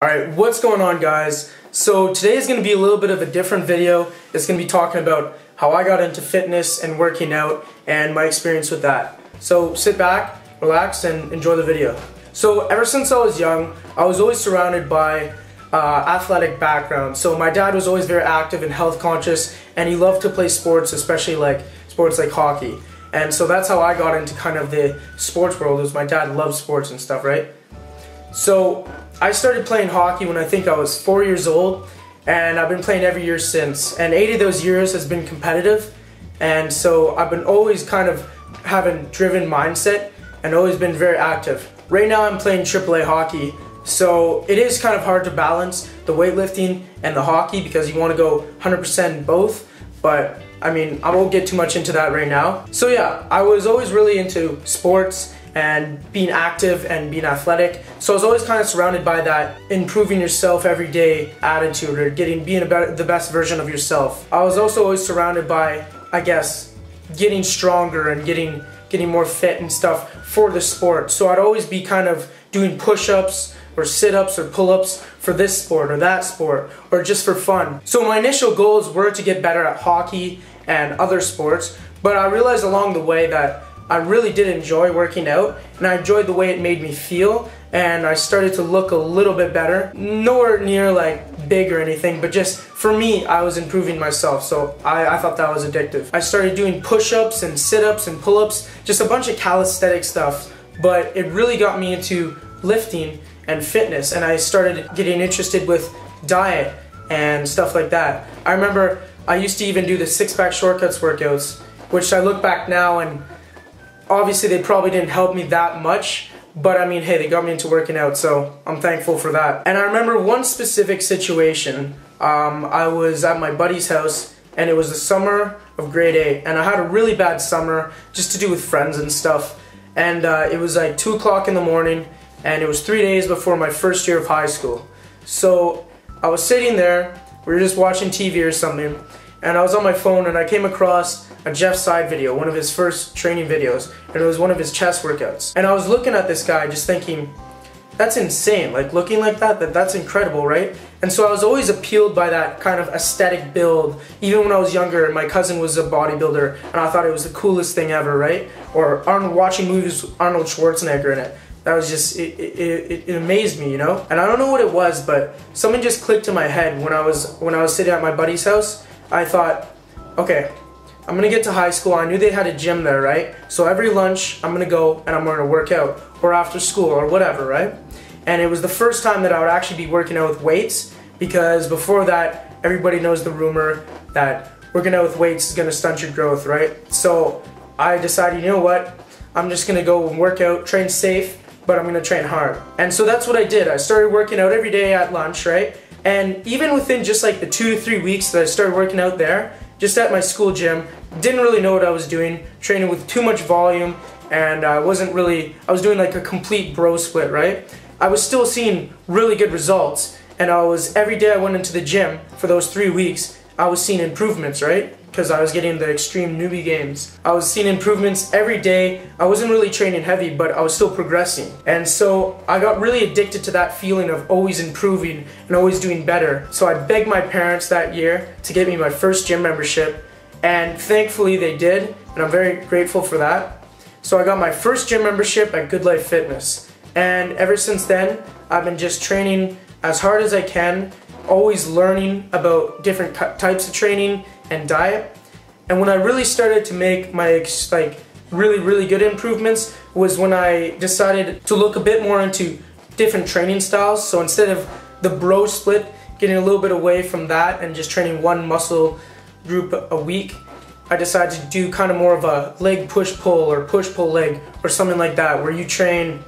Alright, what's going on, guys? So today is going to be a little bit of a different video. It's going to be talking about how I got into fitness and working out and my experience with that. So sit back, relax, and enjoy the video. So ever since I was young, I was always surrounded by athletic background. So my dad was always very active and health conscious, and he loved to play sports, especially like sports like hockey. And so that's how I got into kind of the sports world, was my dad loved sports and stuff, right? So I started playing hockey when I think I was 4 years old, and I've been playing every year since. And 8 of those years has been competitive, and so I've been always kind of having driven mindset and always been very active. Right now I'm playing AAA hockey, so it is kind of hard to balance the weightlifting and the hockey because you want to go 100% in both, but I mean, I won't get too much into that right now. So yeah, I was always really into sports and being active and being athletic. So I was always kind of surrounded by that improving yourself every day attitude, or being the best version of yourself. I was also always surrounded by, I guess, getting stronger and getting more fit and stuff for the sport. So I'd always be kind of doing push-ups or sit-ups or pull-ups for this sport or that sport, or just for fun. So my initial goals were to get better at hockey and other sports, but I realized along the way that I really did enjoy working out, and I enjoyed the way it made me feel, and I started to look a little bit better. Nowhere near like big or anything, but just for me, I was improving myself, so I thought that was addictive. I started doing push-ups and sit-ups and pull-ups, just a bunch of calisthenic stuff, but it really got me into lifting and fitness, and I started getting interested with diet and stuff like that. I remember I used to even do the six-pack shortcuts workouts, which I look back now and obviously they probably didn't help me that much, but I mean, hey, they got me into working out, so I'm thankful for that. And I remember one specific situation. I was at my buddy's house, and it was the summer of grade 8, and I had a really bad summer just to do with friends and stuff. And it was like 2 o'clock in the morning, and it was 3 days before my first year of high school. So I was sitting there, we were just watching TV or something, and I was on my phone and I came across a Jeff Side video, one of his first training videos, and it was one of his chest workouts. And I was looking at this guy just thinking, that's insane, like looking like that's incredible, right? And so I was always appealed by that kind of aesthetic build. Even when I was younger, my cousin was a bodybuilder, and I thought it was the coolest thing ever, right? Or watching movies with Arnold Schwarzenegger in it. That was just, it amazed me, you know? And I don't know what it was, but something just clicked in my head when I was sitting at my buddy's house. I thought, okay, I'm gonna get to high school. I knew they had a gym there, right? So every lunch, I'm gonna go and I'm gonna work out, or after school, or whatever, right? And it was the first time that I would actually be working out with weights, because before that, everybody knows the rumor that working out with weights is gonna stunt your growth, right? So I decided, you know what? I'm just gonna go and work out, train safe, but I'm gonna train hard. And so that's what I did. I started working out every day at lunch, right? And even within just like the 2 to 3 weeks that I started working out there, just at my school gym, didn't really know what I was doing, training with too much volume, and I was doing like a complete bro split, right? I was still seeing really good results, and every day I went into the gym for those 3 weeks, I was seeing improvements, right? Because I was getting the extreme newbie gains. I was seeing improvements every day. I wasn't really training heavy, but I was still progressing. And so I got really addicted to that feeling of always improving and always doing better. So I begged my parents that year to get me my first gym membership, and thankfully they did, and I'm very grateful for that. So I got my first gym membership at Good Life Fitness. And ever since then, I've been just training as hard as I can, always learning about different types of training and diet. And when I really started to make my really good improvements was when I decided to look a bit more into different training styles. So instead of the bro split, getting a little bit away from that and just training one muscle group a week, I decided to do kind of more of a leg push-pull or push-pull leg or something like that, where you train,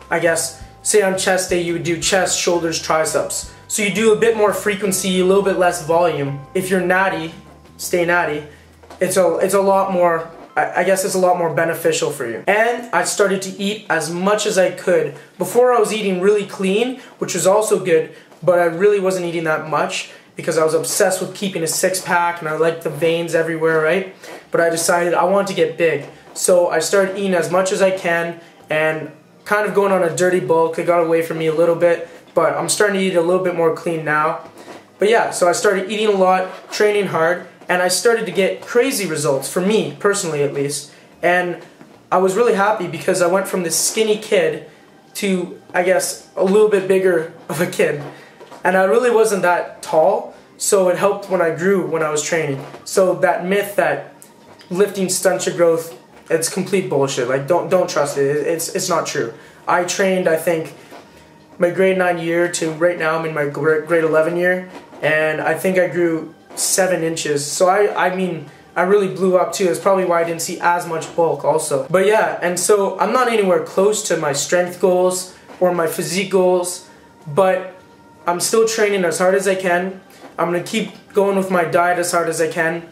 I guess, say on chest day you would do chest, shoulders, triceps. So you do a bit more frequency, a little bit less volume. If you're natty, stay natty, it's a lot more, I guess it's a lot more beneficial for you. And I started to eat as much as I could. Before I was eating really clean, which was also good, but I really wasn't eating that much because I was obsessed with keeping a six-pack and I liked the veins everywhere, right? But I decided I wanted to get big. So I started eating as much as I can and kind of going on a dirty bulk. It got away from me a little bit, but I'm starting to eat a little bit more clean now. But yeah, so I started eating a lot, training hard, and I started to get crazy results, for me, personally at least. And I was really happy because I went from this skinny kid to, I guess, a little bit bigger of a kid. And I really wasn't that tall, so it helped when I grew when I was training. So that myth that lifting stunts your growth, it's complete bullshit. Like, don't trust it. It's not true. I trained, I think, my grade 9 year to right now I'm in my grade 11 year, and I think I grew 7 inches. So I mean, I really blew up too. That's probably why I didn't see as much bulk also. But yeah, and so I'm not anywhere close to my strength goals or my physique goals, but I'm still training as hard as I can. I'm gonna keep going with my diet as hard as I can.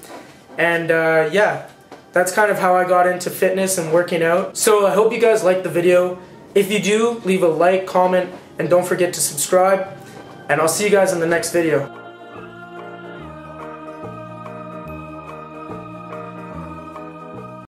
And yeah, that's kind of how I got into fitness and working out. So I hope you guys liked the video. If you do, leave a like, comment, and don't forget to subscribe. And I'll see you guys in the next video.